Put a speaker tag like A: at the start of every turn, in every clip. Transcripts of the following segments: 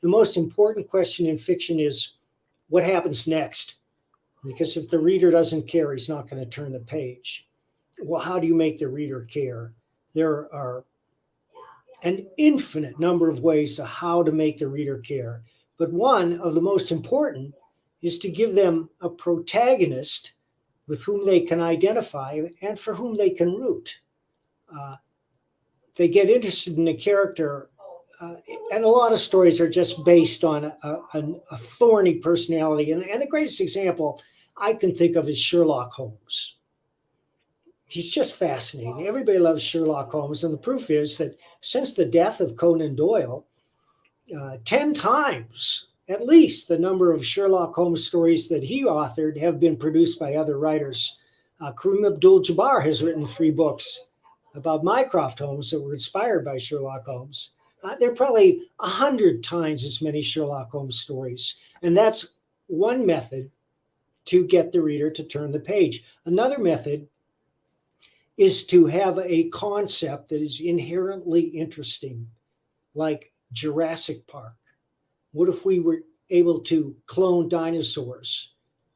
A: the most important question in fiction is what happens next? Because if the reader doesn't care, he's not going to turn the page. Well, how do you make the reader care? There are an infinite number of ways to how to make the reader care. But one of the most important is to give them a protagonist with whom they can identify and for whom they can root. They get interested in a character, and a lot of stories are just based on a thorny personality. And the greatest example I can think of is Sherlock Holmes. He's just fascinating. Everybody loves Sherlock Holmes. And the proof is that since the death of Conan Doyle, 10 times at least the number of Sherlock Holmes stories that he authored have been produced by other writers. Kareem Abdul-Jabbar has written 3 books about Mycroft Holmes that were inspired by Sherlock Holmes. There are probably 100 times as many Sherlock Holmes stories. And that's one method to get the reader to turn the page. Another method is to have a concept that is inherently interesting, like Jurassic Park. What if we were able to clone dinosaurs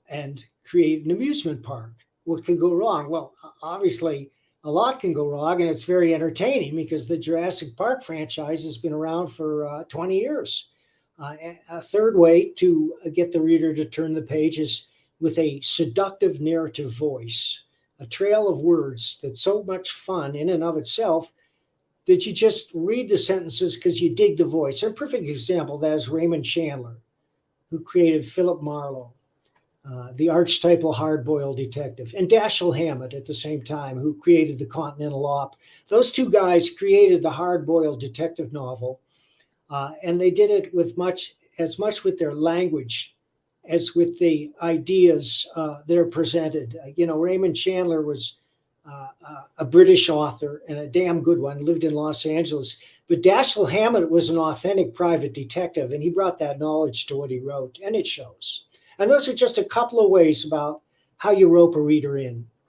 A: and create an amusement park? What could go wrong? Well, obviously, a lot can go wrong, and it's very entertaining because the Jurassic Park franchise has been around for 20 years. A third way to get the reader to turn the page is with a seductive narrative voice, a trail of words that's so much fun in and of itself that you just read the sentences because you dig the voice. A perfect example of that is Raymond Chandler, who created Philip Marlowe, the archetypal hard-boiled detective, and Dashiell Hammett at the same time, who created the Continental Op. Those 2 guys created the hard-boiled detective novel, and they did it with as much with their language as with the ideas that are presented. Raymond Chandler was a British author and a damn good one, lived in Los Angeles. But Dashiell Hammett was an authentic private detective, and he brought that knowledge to what he wrote, and it shows. And those are just a couple of ways about how you rope a reader in.